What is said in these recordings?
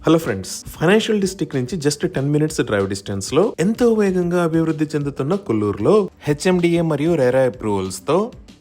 Hello friends, financial district నుంచి just 10 minutes drive distance లో ఎంతో వేగంగా అభివృద్ధి చెందుతున్న కొల్లూరులో హెచ్ఎండిఏ మరియు రేరా అప్రూవల్స్ తో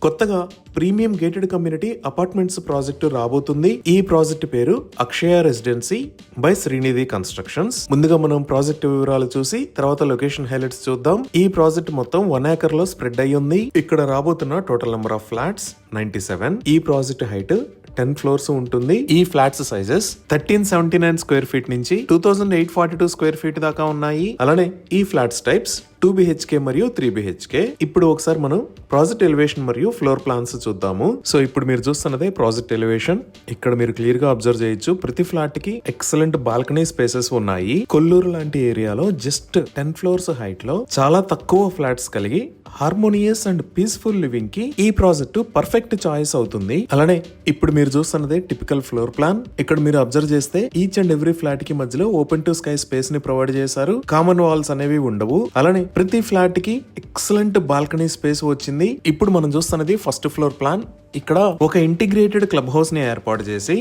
కొత్తగా premium gated community apartments project రాబోతుంది. ఈ ప్రాజెక్టు పేరు అక్షయ రెసిడెన్సీ బై శ్రీనిధి కన్స్ట్రక్షన్స్. ముందుగా మనం ప్రాజెక్టు వివరాలు చూసి తర్వాత లొకేషన్ హైలైట్స్ చూద్దాం. ఈ ప్రాజెక్ట్ మొత్తం 1 acre లో స్ప్రెడ్ అయ్యి ఉంది. ఇక్కడ రాబోతున్న టోటల్ నెంబర్ ఆఫ్ ఫ్లాట్స్ 97. ఈ ప్రాజెక్ట్ హైట్ 10 floors ఉంటుంది. ఈ ఫ్లాట్స్ సైజెస్ 1379 స్క్వేర్ ఫీట్ నుంచి 2842 స్క్వేర్ ఫీట్ దాకా ఉన్నాయి. అలానే ఈ ఫ్లాట్స్ టైప్స్ 2 BHK మరియు 3 BHK. ఇప్పుడు ఒకసారి మనం ప్రాజెక్ట్ ఎలివేషన్ మరియు ఫ్లోర్ ప్లాన్స్ చూద్దాము. సో ఇప్పుడు మీరు చూస్తున్నదే ప్రాజెక్ట్ ఎలివేషన్. ఇక్కడ మీరు క్లియర్ గా అబ్జర్వ్ చేయొచ్చు. ప్రతి ఫ్లాట్ కి ఎక్సలెంట్ బాల్కనీ స్పేసెస్ ఉన్నాయి. కొల్లూరు లాంటి ఏరియాలో జస్ట్ 10 floors హైట్ లో చాలా తక్కువ ఫ్లాట్స్ కలిగి హార్మోనియస్ అండ్ పీస్ఫుల్ లివింగ్ కి ఈ ప్రాజెక్టు పర్ఫెక్ట్ చాయిస్ అవుతుంది. అలానే ఇప్పుడు మీరు చూస్తున్నదే టిపికల్ ఫ్లోర్ ప్లాన్. ఇక్కడ మీరు అబ్జర్వ్ చేస్తే ఈచ్ అండ్ ఎవ్రీ ఫ్లాట్ కి మధ్యలో ఓపెన్ టు స్కై స్పేస్ ని ప్రొవైడ్ చేశారు. కామన్ వాల్స్ అనేవి ఉండవు. అలానే ప్రతి ఫ్లాట్ కి ఎక్సలెంట్ బాల్కనీ స్పేస్ వచ్చింది. ఇప్పుడు మనం చూస్తున్నది ఫస్ట్ ఫ్లోర్ ప్లాన్. ఇక్కడ ఒక ఇంటిగ్రేటెడ్ క్లబ్ హౌస్ ని ఏర్పాటు చేసి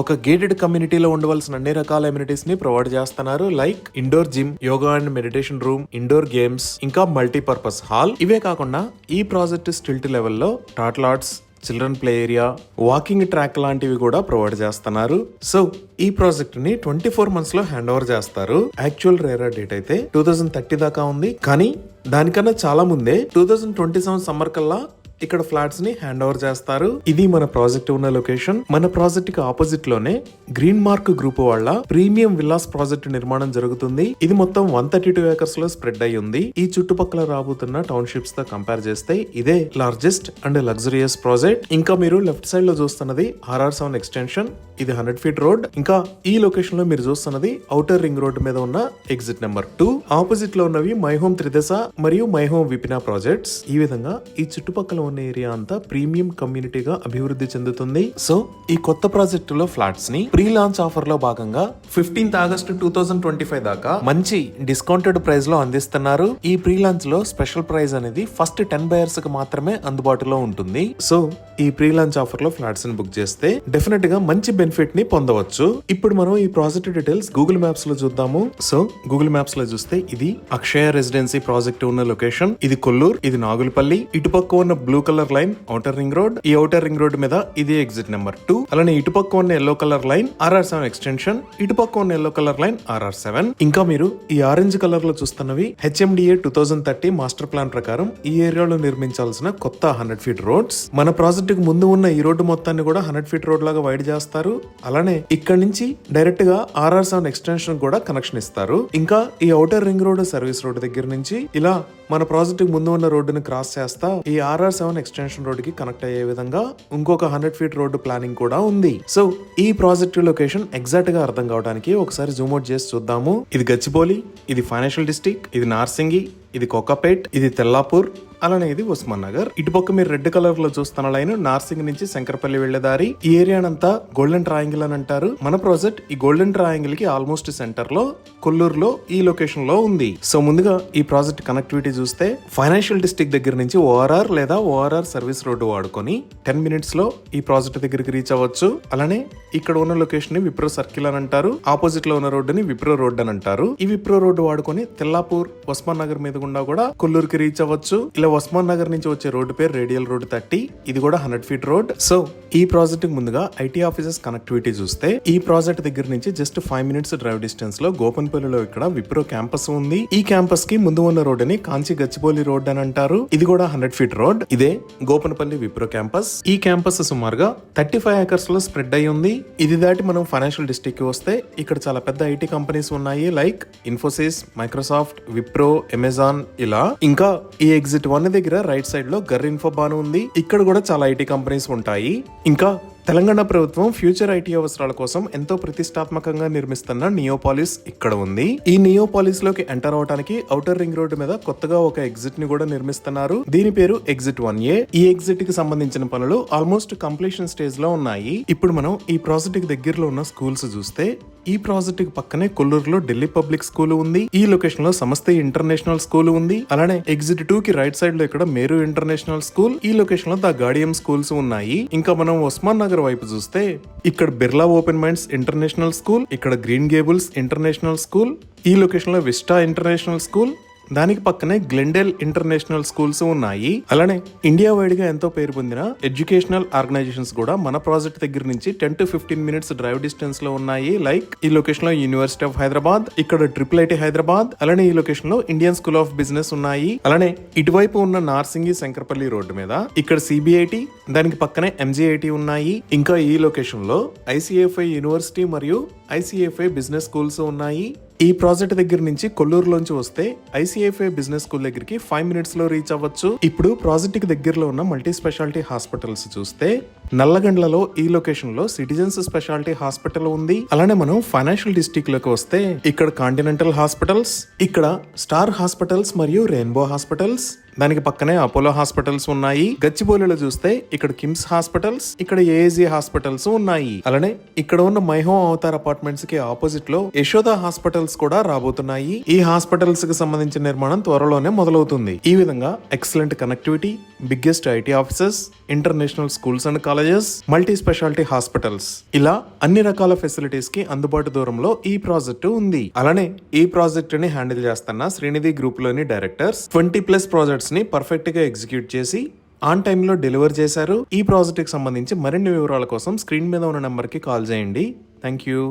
ఒక గేటెడ్ కమ్యూనిటీలో ఉండవలసిన అన్ని రకాల ఎమ్యూనిటీస్ ని ప్రొవైడ్ చేస్తున్నారు. Like indoor gym, yoga and meditation room, indoor games, ఇంకా మల్టీపర్పస్ హాల్. ఇవే కాకుండా ఈ ప్రాజెక్ట్ స్టిల్ట్ లెవెల్లో tot lots, children play area, walking track లాంటివి కూడా ప్రొవైడ్ చేస్తున్నారు. సో ఈ ప్రాజెక్ట్ ని 24 months లో హ్యాండ్ ఓవర్ చేస్తారు. యాక్చువల్ రేరా డేట్ అయితే 2030 దాకా ఉంది. కానీ దానికన్నా చాలా ముందే 2027 సమ్మర్ కల్లా ఇక్కడ ఫ్లాట్స్ ని హ్యాండ్ ఓవర్ చేస్తారు. ఇది మన ప్రాజెక్ట్ ఉన్న లొకేషన్. మన ప్రాజెక్ట్ కి ఆపోజిట్ లోనే గ్రీన్ మార్క్ గ్రూప్ వాళ్ళ ప్రీమియం విల్లాస్ ప్రాజెక్ట్ నిర్మాణం జరుగుతుంది. ఇది మొత్తం 132 acres లో స్ప్రెడ్ అయి ఉంది. ఈ చుట్టుపక్కల రాబోతున్న టౌన్షిప్స్ తో కంపేర్ చేస్తే ఇదే లార్జెస్ట్ అండ్ లగ్జరియస్ ప్రాజెక్ట్. ఇంకా మీరు లెఫ్ట్ సైడ్ లో చూస్తున్నది RR7 ఎక్స్టెన్షన్. ఇది 100 feet రోడ్. ఇంకా ఈ లొకేషన్ లో మీరు చూస్తున్నది ఔటర్ రింగ్ రోడ్ మీద ఉన్న ఎగ్జిట్ నెంబర్ 2. ఆపోజిట్ లో ఉన్నవి మై హోమ్ త్రిదశ మరియు మై హోమ్ విపినా ప్రాజెక్ట్స్. ఈ విధంగా ఈ చుట్టుపక్కల ఉన్న ఏరియా అంతా ప్రీమియం కమ్యూనిటీగా అభివృద్ధి చెందుతుంది. సో ఈ కొత్త ప్రాజెక్టు లో ఫ్లాట్స్ ని ప్రీ లాంచ్ ఆఫర్ లో భాగంగా 15th August 2025 దాకా మంచి డిస్కౌంటెడ్ ప్రైస్ లో అందిస్తున్నారు. ఈ ప్రీ లాంచ్ లో స్పెషల్ ప్రైస్ అనేది ఫస్ట్ 10 buyers కి మాత్రమే అందుబాటులో ఉంటుంది. సో ఈ ప్రీ లాంచ్ ఆఫర్ లో ఫ్లాట్స్ ని బుక్ చేస్తే డెఫినెట్ గా మంచి బెనిఫిట్ ని పొందవచ్చు. ఇప్పుడు మనం ఈ ప్రాజెక్ట్ డీటెయిల్స్ గూగుల్ మ్యాప్స్ లో చూద్దాము. సో గూగుల్ మ్యాప్స్ లో చూస్తే ఇది అక్షయ రెసిడెన్సీ ప్రాజెక్ట్ ఉన్న లొకేషన్. ఇది కొల్లూరు, ఇది నాగులపల్లి. ఇటుపక్క ఉన్న blue colour line outer ring road. ఈ ఔటర్ రింగ్ రోడ్ మీద ఇది ఎగ్జిట్ నెంబర్ 2. అలానే ఇటుపక్క ఉన్న yellow colour line RR7 extension. ఇటుపక్క ఉన్న ఎల్లో కలర్ లైన్ RR7. ఇంకా మీరు ఈ ఆరెంజ్ కలర్ లో చూస్తున్నవి HMDA 2030 మాస్టర్ ప్లాన్ ప్రకారం ఈ ఏరియాలో నిర్మించాల్సిన కొత్త 100 feet రోడ్స్. మన ప్రాజెక్ట్ కు ముందు ఉన్న ఈ రోడ్డు మొత్తాన్ని కూడా 100 feet రోడ్ లాగా వైడ్ చేస్తారు. అలానే ఇక్కడ నుంచి డైరెక్ట్ గా RR7 ఎక్స్టెన్షన్ కూడా కనెక్షన్ ఇస్తారు. ఇంకా ఈ outer ring road service road దగ్గర నుంచి ఇలా మన ప్రాజెక్ట్ కు ముందు ఉన్న రోడ్డును క్రాస్ చేస్తా ఈ RR7 ఎక్స్టెన్షన్ రోడ్ కి కనెక్ట్ అయ్యే విధంగా ఇంకొక 100 feet రోడ్డు ప్లానింగ్ కూడా ఉంది. సో ఈ ప్రాజెక్ట్ లొకేషన్ ఎగ్జాక్ట్ గా అర్థం కావడానికి ఒకసారి జూమ్ అవుట్ చేసి చూద్దాము. ఇది గచ్చిబౌలి, ఇది ఫైనాన్షియల్ డిస్ట్రిక్ట్, ఇది నార్సింగి, ఇది కోకాపేట్, ఇది తెల్లాపూర్, అలానే ఇది ఉస్మాన్ నగర్. ఇటుపక్క మీరు రెడ్ కలర్ లో చూస్తున్న లైన్ నార్సింగ్ నుంచి శంకరపల్లి వెళ్లే దారి. ఈ ఏరియానంతా గోల్డెన్ ట్రయాంగిల్ అని అంటారు. మన ప్రాజెక్ట్ ఈ గోల్డెన్ ట్రయాంగిల్ కి ఆల్మోస్ట్ సెంటర్ లో కొల్లూరులో ఈ లొకేషన్ లో ఉంది. సో ముందుగా ఈ ప్రాజెక్ట్ కనెక్టివిటీ చూస్తే ఫైనాన్షియల్ డిస్ట్రిక్ట్ దగ్గర నుంచి ORR లేదా ORR సర్వీస్ రోడ్డు వాడుకొని 10 minutes లో ఈ ప్రాజెక్ట్ దగ్గరికి రీచ్ అవ్వచ్చు. అలానే ఇక్కడ ఉన్న లొకేషన్ ని విప్రో సర్కిల్ అని అంటారు. ఆపోజిట్ లో ఉన్న రోడ్డుని విప్రో రోడ్ అని అంటారు. ఈ విప్రో రోడ్డు వాడుకొని తెల్లాపూర్, ఉస్మాన్ నగర్ మీద గుండా కూడా కొల్లూరుకి రీచ్ అవ్వచ్చు. ఇలా ఉస్మాన్ నగర్ నుంచి వచ్చే రోడ్డు పేరు రేడియల్ రోడ్ 30. ఇది కూడా 100 feet రోడ్. సో ఈ ప్రాజెక్ట్ ముందుగా IT ఆఫీసెస్ కనెక్టివిటీ చూస్తే ఈ ప్రాజెక్ట్ దగ్గర నుంచి జస్ట్ 5 minutes డ్రైవ్ డిస్టెన్స్ లో గోపన్పల్లిలో ఇక్కడ విప్రో క్యాంపస్ ఉంది. ఈ క్యాంపస్ కి ముందు ఉన్న రోడ్ ని కాంచి గచ్చిబౌలి రోడ్ అని అంటారు. ఇది కూడా 100 feet రోడ్. ఇదే గోపన్పల్లి విప్రో క్యాంపస్. ఈ క్యాంపస్ సుమారుగా 35 acres లో స్ప్రెడ్ అయి ఉంది. ఇది దాటి మనం ఫైనాన్షియల్ డిస్ట్రిక్ట్ కి వస్తే ఇక్కడ చాలా పెద్ద IT కంపెనీస్ ఉన్నాయి. Like Infosys, Microsoft, Wipro, Amazon ఇలా. ఇంకా ఈ ఎగ్జిట్ 1 దగ్గర రైట్ సైడ్ లో గర్ ఇన్ఫోబాన్ ఉంది. ఇక్కడ కూడా చాలా IT కంపెనీస్ ఉంటాయి. ఇంకా తెలంగాణ ప్రభుత్వం ఫ్యూచర్ IT అవసరాల కోసం ఎంతో ప్రతిష్టాత్మకంగా నిర్మిస్తున్న నియోపాలిస్ ఇక్కడ ఉంది. ఈ నియోపాలిస్ లోకి ఎంటర్ అవడానికి ఔటర్ రింగ్ రోడ్ మీద కొత్తగా ఒక ఎగ్జిట్ ని కూడా నిర్మిస్తున్నారు. దీని పేరు ఎగ్జిట్ 1A. ఈ ఎగ్జిట్ కి సంబంధించిన పనులు ఆల్మోస్ట్ కంప్లీషన్ స్టేజ్ లో ఉన్నాయి. ఇప్పుడు మనం ఈ ప్రాజెక్ట్ కి దగ్గరలో ఉన్న స్కూల్స్ చూస్తే ఈ ప్రాజెక్ట్ కి పక్కనే కొల్లూరులో ఢిల్లీ పబ్లిక్ స్కూల్ ఉంది. ఈ లొకేషన్ లో సమస్త ఇంటర్నేషనల్ స్కూల్ ఉంది. అలానే ఎగ్జిట్ 2 కి రైట్ సైడ్ లో ఇక్కడ మేరు ఇంటర్నేషనల్ స్కూల్, ఈ లొకేషన్ లో ద గాడియం స్కూల్స్ ఉన్నాయి. ఇంకా మనం ఉస్మాన్ నగర్ శ్రీనగర్ వైపు చూస్తే ఇక్కడ Birla open minds international school, ఇక్కడ గ్రీన్ గేబుల్స్ ఇంటర్నేషనల్ స్కూల్, ఈ లొకేషన్ లో విస్టా ఇంటర్నేషనల్ స్కూల్, దానికి పక్కనే గ్లెండెల్ ఇంటర్నేషనల్ స్కూల్స్ ఉన్నాయి. అలానే ఇండియా వైడ్ గా ఎంతో పేరు పొందిన ఎడ్యుకేషనల్ ఆర్గనైజేషన్స్ కూడా మన ప్రాజెక్ట్ దగ్గర నుంచి 10 to 15 మినిట్స్ డ్రైవ్ డిస్టెన్స్ లో ఉన్నాయి. లైక్ ఈ లొకేషన్ లో యూనివర్సిటీ ఆఫ్ హైదరాబాద్, ఇక్కడ IIIT హైదరాబాద్, అలానే ఈ లొకేషన్ లో ఇండియన్ స్కూల్ ఆఫ్ బిజినెస్ ఉన్నాయి. అలానే ఇటువైపు ఉన్న నార్సింగి శంకరపల్లి రోడ్డు మీద ఇక్కడ CBIT, దానికి పక్కనే MGIT ఉన్నాయి. ఇంకా ఈ లొకేషన్ లో ICFI యూనివర్సిటీ మరియు ICFI బిజినెస్ స్కూల్స్ ఉన్నాయి. ఈ ప్రాజెక్ట్ దగ్గర నుంచి కొల్లూరులోంచి వస్తే ICFI బిజినెస్ స్కూల్ దగ్గరికి 5 మినిట్స్ లో రీచ్ అవ్వచ్చు. ఇప్పుడు ప్రాజెక్ట్ కి దగ్గరలో ఉన్న మల్టీ స్పెషాలిటీ హాస్పిటల్స్ చూస్తే నల్లగండ్లలో ఈ లొకేషన్ లో సిటిజన్స్ స్పెషాలిటీ హాస్పిటల్ ఉంది. అలానే మనం ఫైనాన్షియల్ డిస్ట్రిక్ట్ లోకి వస్తే ఇక్కడ కాంటినెంటల్ హాస్పిటల్స్, ఇక్కడ స్టార్ హాస్పిటల్స్ మరియు రెయిన్బో హాస్పిటల్స్, దానికి పక్కనే అపోలో హాస్పిటల్స్ ఉన్నాయి. గచ్చిబౌలిలో చూస్తే ఇక్కడ కిమ్స్ హాస్పిటల్స్, ఇక్కడ AAG హాస్పిటల్స్ ఉన్నాయి. అలానే ఇక్కడ ఉన్న మై హోమ్ అవతార్ అపార్ట్మెంట్స్ కి ఆపోజిట్ లో యశోద హాస్పిటల్స్ కూడా రాబోతున్నాయి. ఈ హాస్పిటల్స్ కి సంబంధించిన నిర్మాణం త్వరలోనే మొదలవుతుంది. ఈ విధంగా excellent connectivity, biggest IT offices, international schools and colleges, multi speciality hospitals, ఇలా అన్ని రకాల ఫెసిలిటీస్ కి అందుబాటు దూరంలో ఈ ప్రాజెక్టు ఉంది. అలానే ఈ ప్రాజెక్ట్ ని హ్యాండిల్ చేస్తున్న శ్రీనిధి గ్రూప్ లోని డైరెక్టర్స్ 20+ ప్రాజెక్ట్స్ ని పర్ఫెక్ట్ గా ఎగ్జిక్యూట్ చేసి ఆన్ టైమ్ లో డెలివర్ చేశారు. ఈ ప్రాజెక్ట్ కి సంబంధించి మరిన్ని వివరాల కోసం స్క్రీన్ మీద ఉన్న నెంబర్ కి కాల్ చేయండి. Thank you.